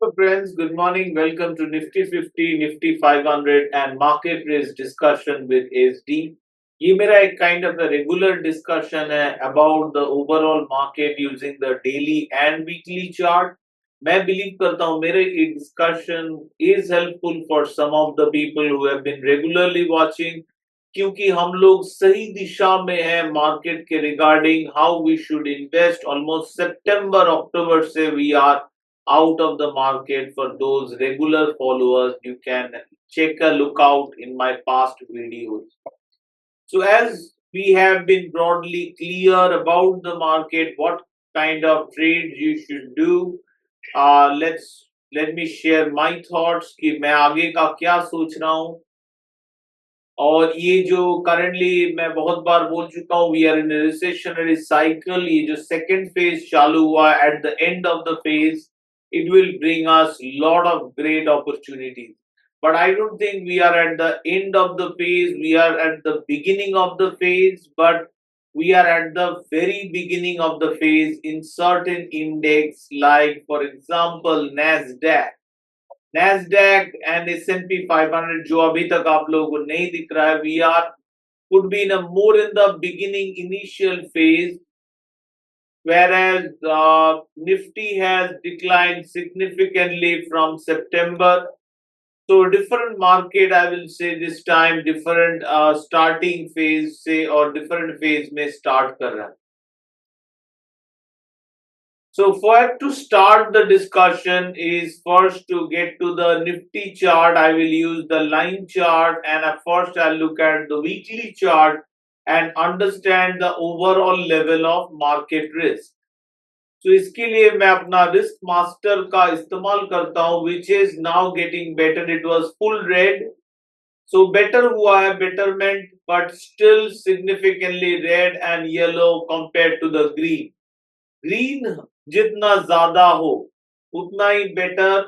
Hello friends, good morning. Welcome to Nifty 50, Nifty 500 and market risk discussion with SD. ये मेरा एक kind of a regular discussion है about the overall market using the daily and weekly chart. मैं believe करता हूँ मेरे ये discussion is helpful for some of the people who have been regularly watching क्योंकि हम लोग सही दिशा में हैं मार्केट के regarding how we should invest almost सितंबर अक्टूबर से we are out of the market. For those regular followers, you can check a look out in my past videos. So as we have been broadly clear about the market, what kind of trades you should do, let me share my thoughts कि मैं आगे का क्या सोच रहा हूँ. और ये जो करंटली मैं बहुत बार बोल चुका हूँ, we are in recessionary cycle. ये जो सेकंड फेज चालू हुआ at the end of the phase, it will bring us lot of great opportunities. But I don't think we are at the end of the phase. We are at the beginning of the phase, but we are at the very beginning of the phase in certain index, like for example Nasdaq. Nasdaq and S&P 500 जो अभी तक आप लोगों को नहीं दिख रहा है, we are could be in a more in the beginning initial phase, whereas Nifty has declined significantly from September. So different market, I will say this time different starting phase say or different phase may start कर रहा है. So for to start the discussion is first to get to the Nifty chart. I will use the line chart and at first I'll look at the weekly chart and understand the overall level of market risk. So इसके लिए मैं अपना risk master का इस्तेमाल करता हूँ, which is now getting better. It was full red, so better हुआ है betterment, but still significantly red and yellow compared to the green. Green जितना ज्यादा हो उतना ही better.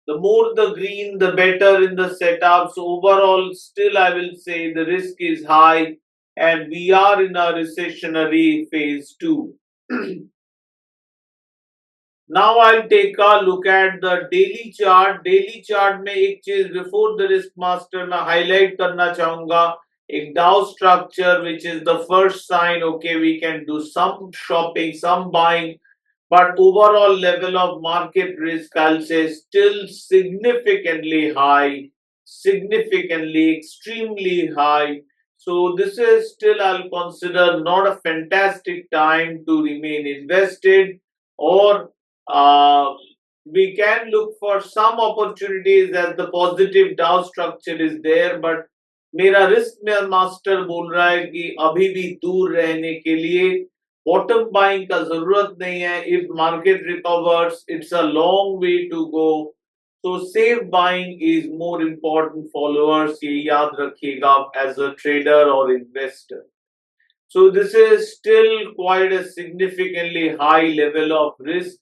The more the green, the better in the setup. So overall, still I will say the risk is high, and we are in a recessionary phase too. Now I'll take a look at the daily chart. Daily chart में एक चीज before the risk master मैं highlight करना चाहूंगा, एक Dow structure which is the first sign. Okay, we can do some shopping, some buying, but overall level of market risk I'll say still significantly high, significantly extremely high. So this is still I'll consider not a fantastic time to remain invested, or we can look for some opportunities as the positive Dow structure is there, but मेरा risk में master बोल रहा है कि अभी भी दूर रहने के लिए बॉटम बाइंग का जरूरत नहीं है. If market recovers, it's a long way to go. So safe buying is more important followers, ये याद रखिएगा एज अ ट्रेडर और investor. So this is still quite a significantly high level of risk.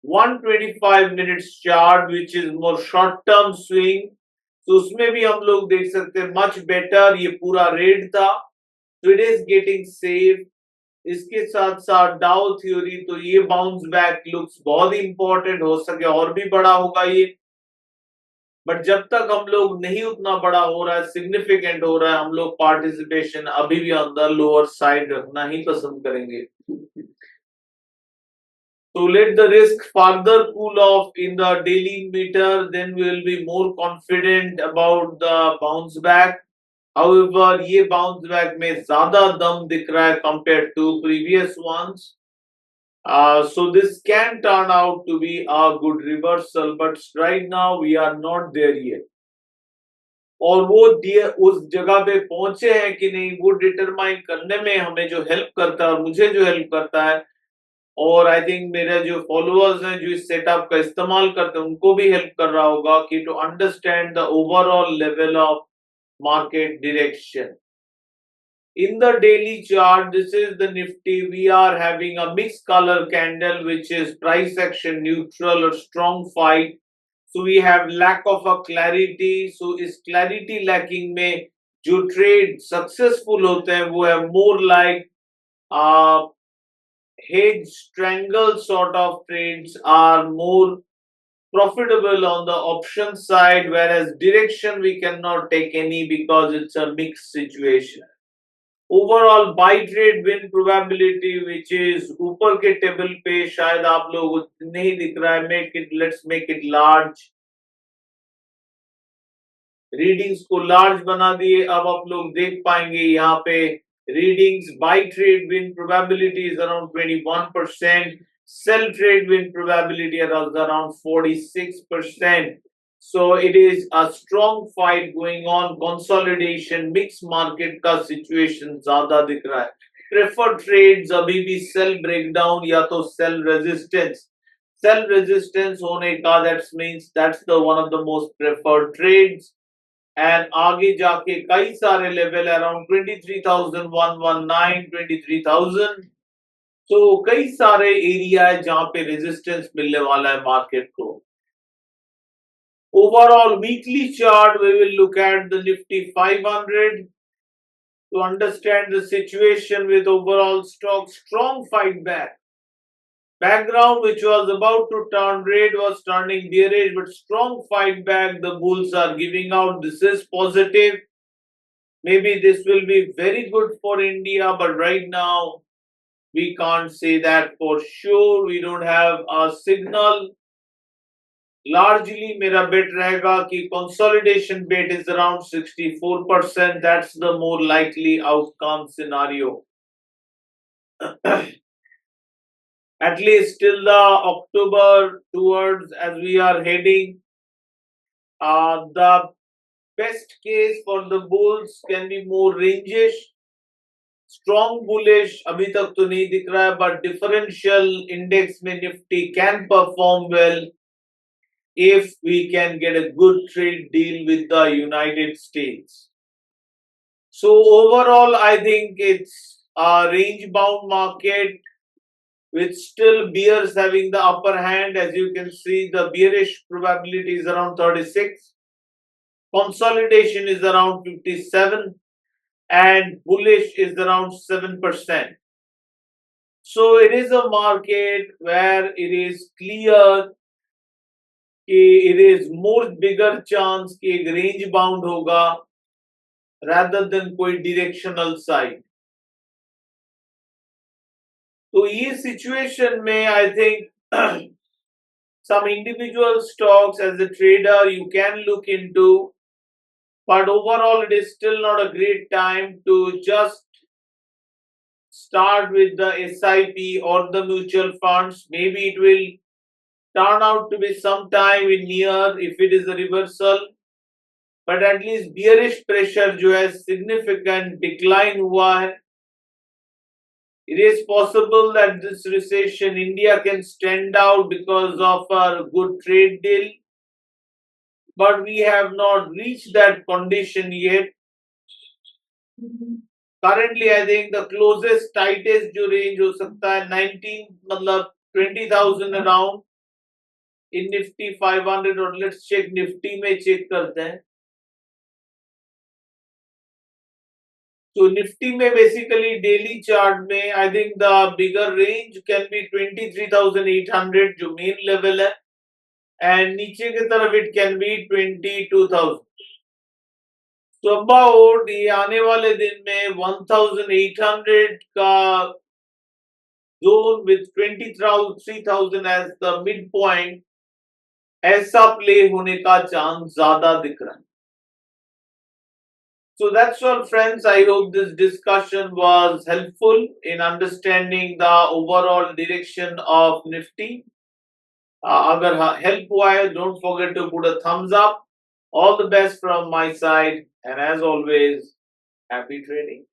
125 minutes chart which is more short term swing, तो उसमें भी हम लोग देख सकते हैं मच बेटर. ये पूरा रेड था, so it is getting safe. इसके साथ साथ डाउ थ्योरी, तो ये बाउंस बैक लुक्स बहुत इंपॉर्टेंट, हो सके और भी बड़ा होगा ये, बट जब तक हम लोग नहीं उतना बड़ा हो रहा है, सिग्निफिकेंट हो रहा है, हम लोग पार्टिसिपेशन अभी भी अंदर लोअर साइड रखना ही पसंद करेंगे. So let the risk further cool off in the daily meter, then we will be more confident about the bounce back. However, ये bounce back में ज़्यादा दम दिख रहा है compared to previous ones. So this can turn out to be a good reversal, but right now we are not there yet. और वो उस जगह पे पहुंचे हैं कि नहीं, वो डिटरमाइन करने में हमें जो हेल्प करता है और मुझे जो हेल्प करता है, और आई थिंक मेरे जो फॉलोअर्स हैं जो इस सेटअप का इस्तेमाल करते हैं उनको भी हेल्प कर रहा होगा कि to understand the overall level of market direction. In the daily chart, this is the Nifty. We are having a mixed color candle, which is price action neutral or strong fight. So we have lack of a clarity. So इस clarity lacking में जो trade successful होते हैं वो है more like uh, hedge strangle sort of trades are more profitable on the option side, whereas direction we cannot take any because it's a mixed situation. Overall buy trade win probability which is ऊपर के table पे शायद आप लोग नहीं दिख रहा है, let's make it large. Readings को लार्ज बना दिए, अब आप लोग देख पाएंगे यहाँ पे readings by trade win probability is around 21%, sell trade win probability is around 46%. So it is a strong fight going on, consolidation, mixed market का situation ज्यादा दिख रहा है. Preferred trades अभी भी sell breakdown या तो sell resistance होने का, that means that's the one of the most preferred trades. And आगे जाके कई सारे लेवल अराउंड 23,119, 23,000. तो कई सारे एरिया है जहां पे रेजिस्टेंस मिलने वाला है मार्केट को. Overall weekly chart we will look at the Nifty 500 to understand the situation with overall stock strong fight back. Background which was about to turn red was turning bearish, but strong fight back the bulls are giving out. This is positive. Maybe this will be very good for India, but right now we can't say that for sure. We don't have a signal. Largely मेरा bet रहेगा कि consolidation bet is around 64%. That's the more likely outcome scenario. At least till the October towards as we are heading, the best case for the bulls can be more rangish. Strong bullish अभी तक तो नहीं दिख रहा है, but differential index में Nifty can perform well if we can get a good trade deal with the United States. So overall, I think it's a range bound market with still bears having the upper hand. As you can see, the bearish probability is around 36, consolidation is around 57, and bullish is around 7%. So it is a market where it is clear it is more bigger chance कि एक range bound होगा rather than कोई directional side. तो ये situation में I think some individual stocks as a trader you can look into, but overall it is still not a great time to just start with the SIP or the mutual funds. Maybe it will turn out to be sometime in near if it is a reversal, but at least bearish pressure जो है significant decline हुआ है. It is possible that this recession India can stand out because of a good trade deal, but we have not reached that condition yet. Currently, I think the closest tightest जो range हो सकता है 19 मतलब 20,000 around in Nifty 500, और let's check Nifty में check करते हैं. So Nifty में basically daily chart में I think the bigger range can be 23,800 जो main level है, and नीचे की तरफ it can be 22,000. So about ये आने वाले दिन में 1,800 का zone with 23,000 as the midpoint, ऐसा play होने का chance ज़्यादा दिख रहा है. So that's all, friends. I hope this discussion was helpful in understanding the overall direction of Nifty. अगर help हुआ है, don't forget to put a thumbs up. All the best from my side, and as always, happy trading.